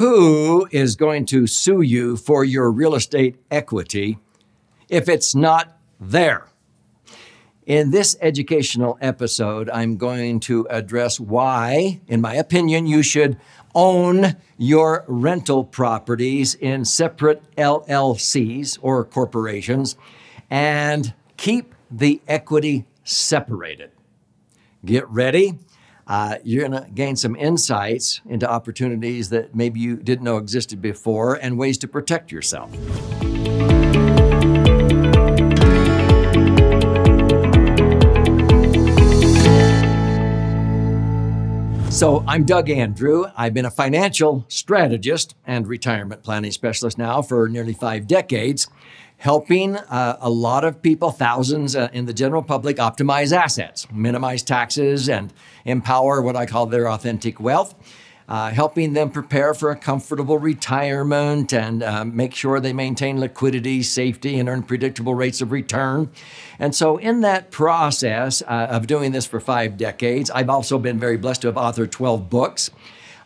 Who is going to sue you for your real estate equity if it's not there? In this educational episode, I'm going to address why, in my opinion, you should own your rental properties in separate LLCs or corporations and keep the equity separated. Get ready. You're going to gain some insights into opportunities that maybe you didn't know existed before and ways to protect yourself. So I'm Doug Andrew. I've been a financial strategist and retirement planning specialist now for nearly 5 decades, helping a lot of people, thousands in the general public, optimize assets, minimize taxes, and empower what I call their authentic wealth, helping them prepare for a comfortable retirement and make sure they maintain liquidity, safety, and earn predictable rates of return. And so in that process of doing this for 5 decades, I've also been very blessed to have authored 12 books.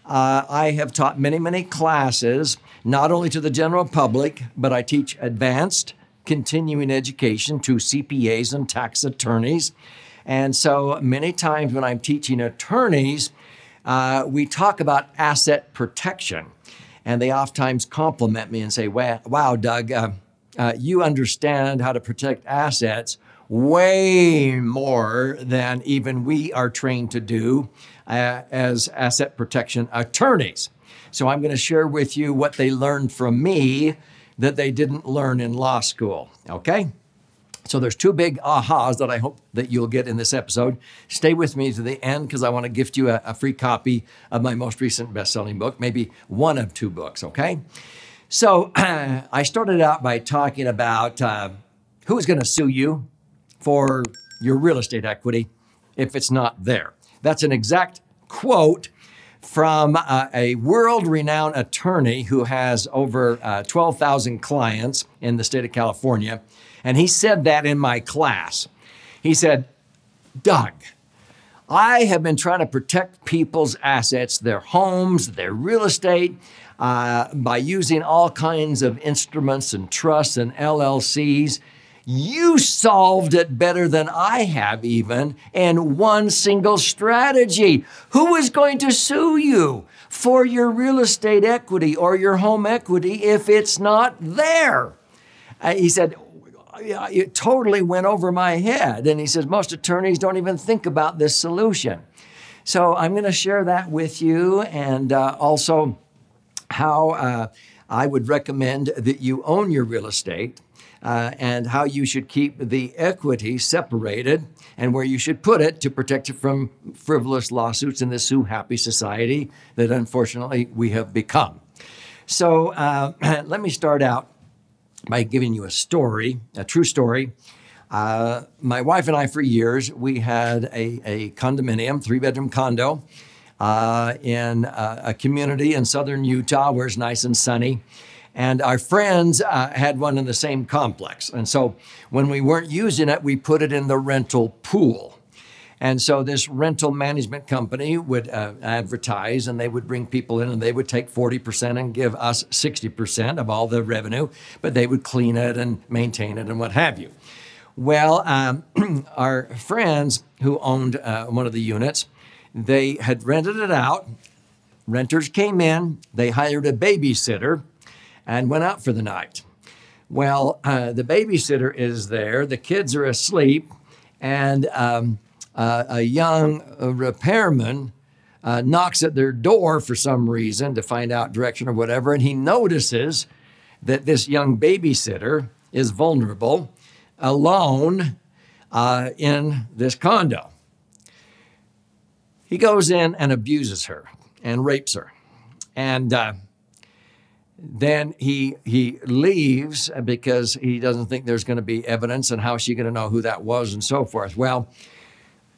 I have taught many, many classes, not only to the general public, but I teach advanced continuing education to CPAs and tax attorneys. And so many times when I'm teaching attorneys, we talk about asset protection. And they oftentimes compliment me and say, wow, Doug, you understand how to protect assets way more than even we are trained to do as asset protection attorneys. So I'm going to share with you what they learned from me that they didn't learn in law school, okay? So there's 2 big ahas that I hope that you'll get in this episode. Stay with me to the end because I want to gift you a free copy of my most recent best-selling book, maybe one of 2 books, okay? So I started out by talking about who's going to sue you for your real estate equity if it's not there. That's an exact quote from a world-renowned attorney who has over 12,000 clients in the state of California. And he said that in my class. He said, Doug, I have been trying to protect people's assets, their homes, their real estate, by using all kinds of instruments and trusts and LLCs. You solved it better than I have even in one single strategy. Who is going to sue you for your real estate equity or your home equity if it's not there? He said, yeah, it totally went over my head. And he says, most attorneys don't even think about this solution. So I'm going to share that with you and also how I would recommend that you own your real estate and how you should keep the equity separated and where you should put it to protect it from frivolous lawsuits in this sue-happy society that unfortunately we have become. So let me start out by giving you a story, a true story. My wife and I, for years, we had a condominium, 3-bedroom condo in a community in southern Utah where it's nice and sunny. And our friends had one in the same complex. And so when we weren't using it, we put it in the rental pool. And so this rental management company would advertise and they would bring people in and they would take 40% and give us 60% of all the revenue, but they would clean it and maintain it and what have you. Well, our friends who owned one of the units, they had rented it out. Renters came in, they hired a babysitter and went out for the night. Well, the babysitter is there, the kids are asleep, and a young repairman knocks at their door for some reason to find out direction or whatever, and he notices that this young babysitter is vulnerable, alone in this condo. He goes in and abuses her and rapes her. And then he leaves because he doesn't think there's going to be evidence, and how is she going to know who that was and so forth. Well,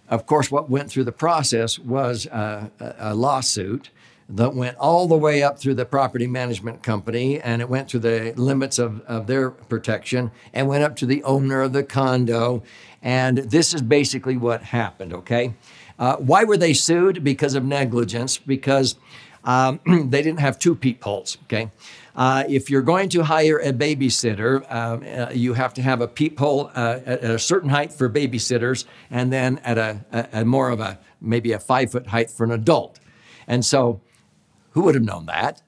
of course, what went through the process was a lawsuit that went all the way up through the property management company, and it went through the limits of their protection and went up to the owner of the condo. And this is basically what happened, okay? Why were they sued? Because of negligence, because They didn't have two peepholes, okay? If you're going to hire a babysitter, you have to have a peephole at a certain height for babysitters, and then at a more of a, maybe a 5-foot height for an adult. And so who would have known that?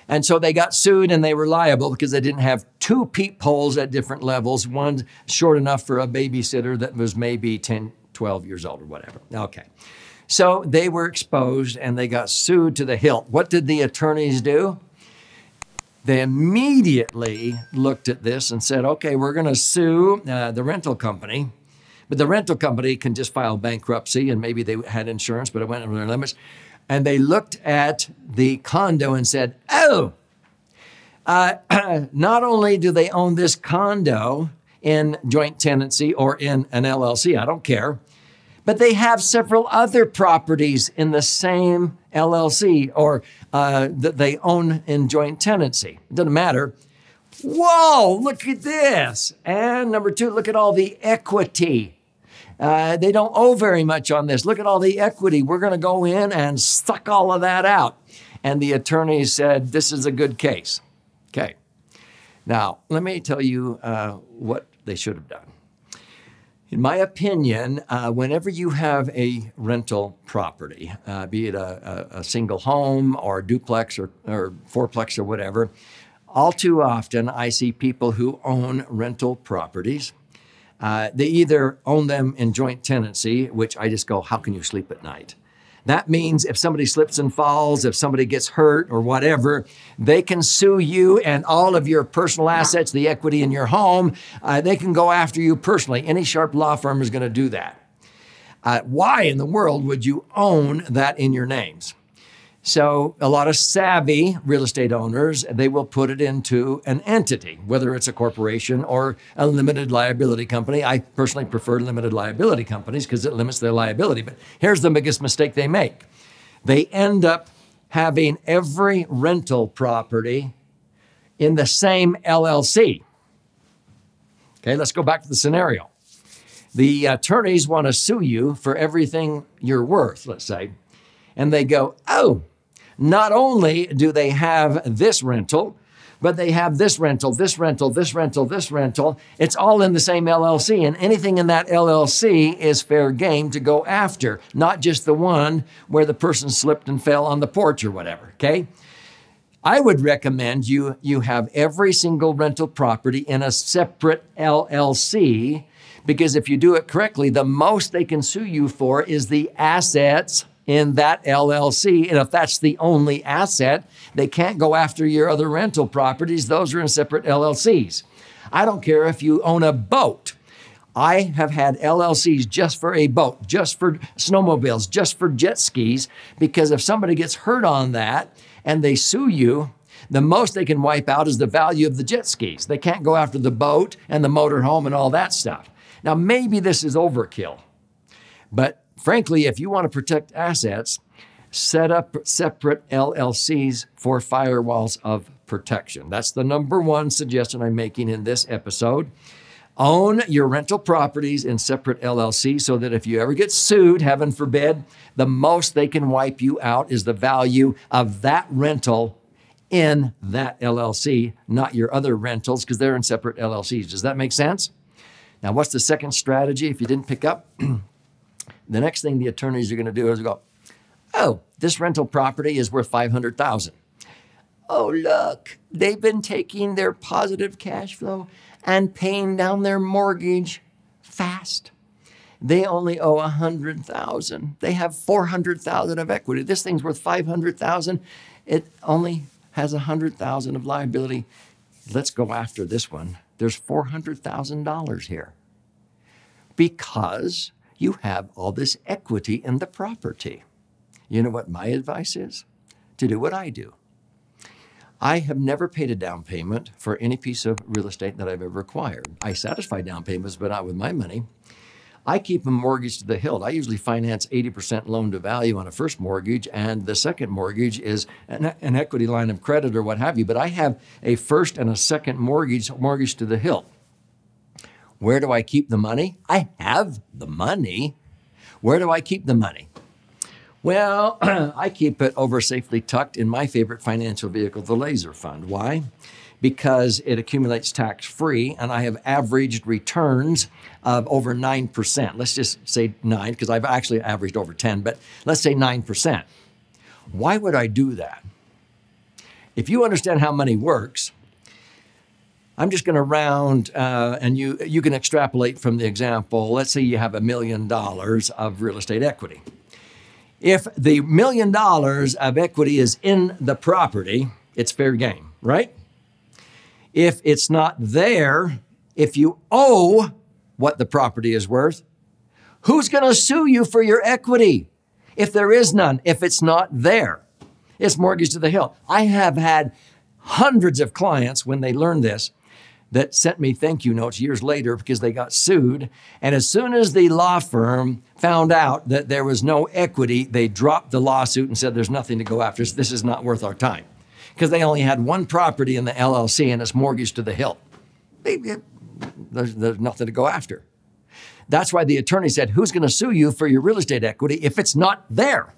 And so they got sued and they were liable because they didn't have two peepholes at different levels, one short enough for a babysitter that was maybe 10, 12 years old or whatever. Okay. So they were exposed and they got sued to the hilt. What did the attorneys do? They immediately looked at this and said, okay, we're going to sue the rental company. But the rental company can just file bankruptcy, and maybe they had insurance, but it went over their limits. And they looked at the condo and said, oh, not only do they own this condo in joint tenancy or in an LLC, I don't care, but they have several other properties in the same LLC or that they own in joint tenancy. It doesn't matter. Whoa, look at this. And number two, look at all the equity. They don't owe very much on this. Look at all the equity. We're going to go in and suck all of that out. And the attorney said, this is a good case. Okay. Now, let me tell you what they should have done. In my opinion, whenever you have a rental property, be it a single home or a duplex or fourplex or whatever, all too often I see people who own rental properties. They either own them in joint tenancy, which I just go, how can you sleep at night? That means if somebody slips and falls, if somebody gets hurt or whatever, they can sue you and all of your personal assets, the equity in your home, they can go after you personally. Any sharp law firm is going to do that. Why in the world would you own that in your names? So a lot of savvy real estate owners, they will put it into an entity, whether it's a corporation or a limited liability company. I personally prefer limited liability companies because it limits their liability. But here's the biggest mistake they make. They end up having every rental property in the same LLC. Okay, let's go back to the scenario. The attorneys want to sue you for everything you're worth, let's say. And they go, oh, not only do they have this rental, but they have this rental, this rental, this rental, this rental. It's all in the same LLC, and anything in that LLC is fair game to go after, not just the one where the person slipped and fell on the porch or whatever, okay? I would recommend you have every single rental property in a separate LLC, because if you do it correctly, the most they can sue you for is the assets in that LLC. And if that's the only asset, they can't go after your other rental properties. Those are in separate LLCs. I don't care if you own a boat. I have had LLCs just for a boat, just for snowmobiles, just for jet skis, because if somebody gets hurt on that and they sue you, the most they can wipe out is the value of the jet skis. They can't go after the boat and the motorhome and all that stuff. Now, maybe this is overkill, but frankly, if you want to protect assets, set up separate LLCs for firewalls of protection. That's the number one suggestion I'm making in this episode. Own your rental properties in separate LLCs so that if you ever get sued, heaven forbid, the most they can wipe you out is the value of that rental in that LLC, not your other rentals, because they're in separate LLCs. Does that make sense? Now, what's the second strategy if you didn't pick up? The next thing the attorneys are going to do is go, oh, this rental property is worth $500,000. Oh, look, they've been taking their positive cash flow and paying down their mortgage fast. They only owe $100,000. They have $400,000 of equity. This thing's worth $500,000. It only has $100,000 of liability. Let's go after this one. There's $400,000 here because you have all this equity in the property. You know what my advice is? To do what I do. I have never paid a down payment for any piece of real estate that I've ever acquired. I satisfy down payments, but not with my money. I keep a mortgage to the hilt. I usually finance 80% loan to value on a first mortgage, and the second mortgage is an equity line of credit or what have you. But I have a first and a second mortgage to the hilt. Where do I keep the money? I have the money. Where do I keep the money? Well, I keep it over safely tucked in my favorite financial vehicle, the laser fund. Why? Because it accumulates tax-free, and I have averaged returns of over 9%. Let's just say 9, because I've actually averaged over 10, but let's say 9%. Why would I do that? If you understand how money works, I'm just going to round, and you can extrapolate from the example. Let's say you have $1 million of real estate equity. If the $1 million of equity is in the property, it's fair game, right? If it's not there, if you owe what the property is worth, who's going to sue you for your equity? If there is none, if it's not there, it's mortgage to the hilt. I have had hundreds of clients when they learned this that sent me thank you notes years later because they got sued. And as soon as the law firm found out that there was no equity, they dropped the lawsuit and said, there's nothing to go after. This is not worth our time. Because they only had one property in the LLC and it's mortgage to the hilt. There's nothing to go after. That's why the attorney said, who's going to sue you for your real estate equity if it's not there?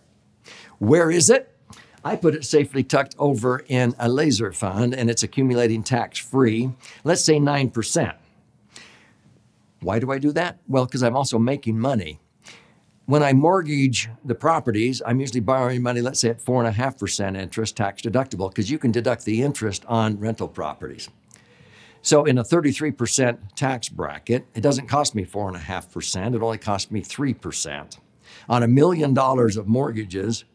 Where is it? I put it safely tucked over in a laser fund and it's accumulating tax-free, let's say 9%. Why do I do that? Well, because I'm also making money. When I mortgage the properties, I'm usually borrowing money, let's say at 4.5% interest, tax deductible, because you can deduct the interest on rental properties. So in a 33% tax bracket, it doesn't cost me 4.5%, it only costs me 3%. On $1 million of mortgages,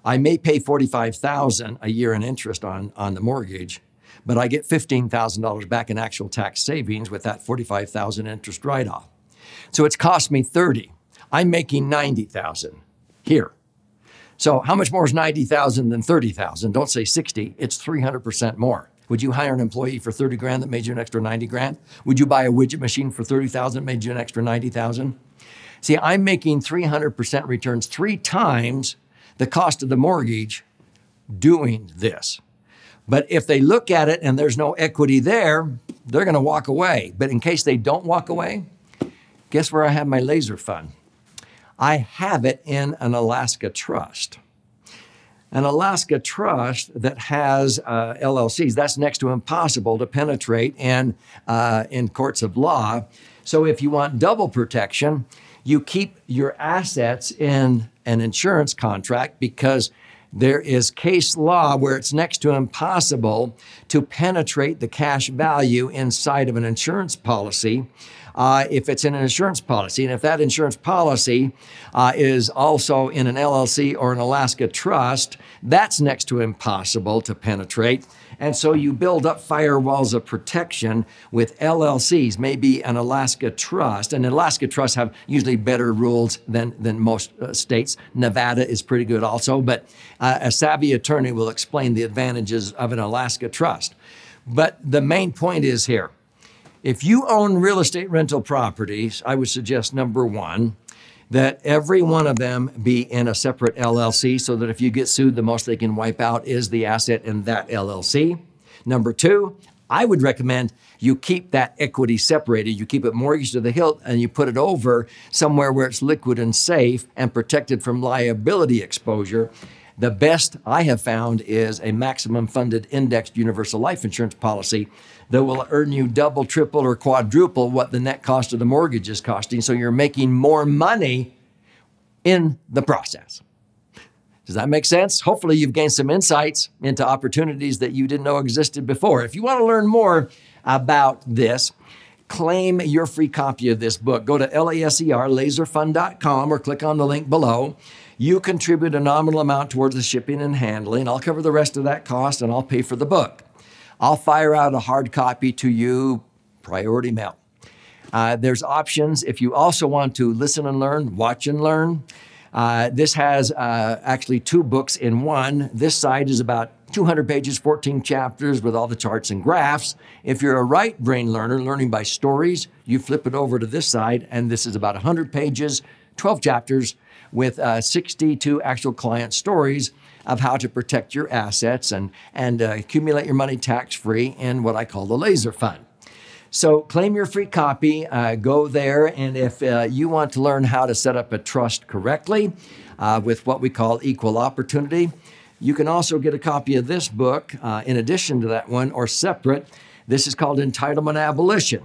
I may pay $45,000 a year in interest on the mortgage, but I get $15,000 back in actual tax savings with that $45,000 interest write-off. So it's cost me $30,000. I'm making $90,000 here. So how much more is $90,000 than $30,000? Don't say 60, it's 300% more. Would you hire an employee for $30,000 that made you an extra $90,000? Would you buy a widget machine for $30,000 that made you an extra $90,000? See, I'm making 300% returns 3 times the cost of the mortgage doing this. But if they look at it and there's no equity there, they're going to walk away. But in case they don't walk away, guess where I have my laser fund? I have it in an Alaska trust. An Alaska trust that has LLCs, that's next to impossible to penetrate in courts of law. So if you want double protection, you keep your assets in an insurance contract because there is case law where it's next to impossible to penetrate the cash value inside of an insurance policy if it's in an insurance policy. And if that insurance policy is also in an LLC or an Alaska trust, that's next to impossible to penetrate. And so you build up firewalls of protection with LLCs, maybe an Alaska trust. And Alaska trusts have usually better rules than most states. Nevada is pretty good also, but a savvy attorney will explain the advantages of an Alaska trust. But the main point is here. If you own real estate rental properties, I would suggest number one, that every one of them be in a separate LLC so that if you get sued, the most they can wipe out is the asset in that LLC. Number two, I would recommend you keep that equity separated. You keep it mortgaged to the hilt and you put it over somewhere where it's liquid and safe and protected from liability exposure. The best I have found is a maximum funded indexed universal life insurance policy that will earn you double, triple, or quadruple what the net cost of the mortgage is costing. So you're making more money in the process. Does that make sense? Hopefully you've gained some insights into opportunities that you didn't know existed before. If you want to learn more about this, claim your free copy of this book. Go to laserfund.com or click on the link below. You contribute a nominal amount towards the shipping and handling. I'll cover the rest of that cost and I'll pay for the book. I'll fire out a hard copy to you, priority mail. There's options if you also want to listen and learn, watch and learn. This has actually 2 books in one. This side is about 200 pages, 14 chapters with all the charts and graphs. If you're a right brain learner, learning by stories, you flip it over to this side, and this is about 100 pages, 12 chapters with 62 actual client stories of how to protect your assets and accumulate your money tax-free in what I call the laser fund. So claim your free copy, go there, and if you want to learn how to set up a trust correctly with what we call equal opportunity, you can also get a copy of this book in addition to that one or separate. This is called Entitlement Abolition.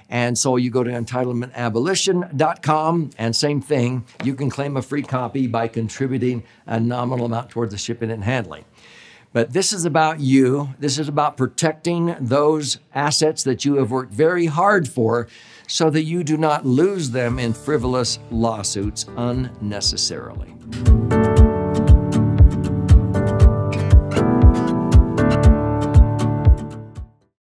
And so you go to entitlementabolition.com, and same thing, you can claim a free copy by contributing a nominal amount towards the shipping and handling. But this is about you. This is about protecting those assets that you have worked very hard for so that you do not lose them in frivolous lawsuits unnecessarily.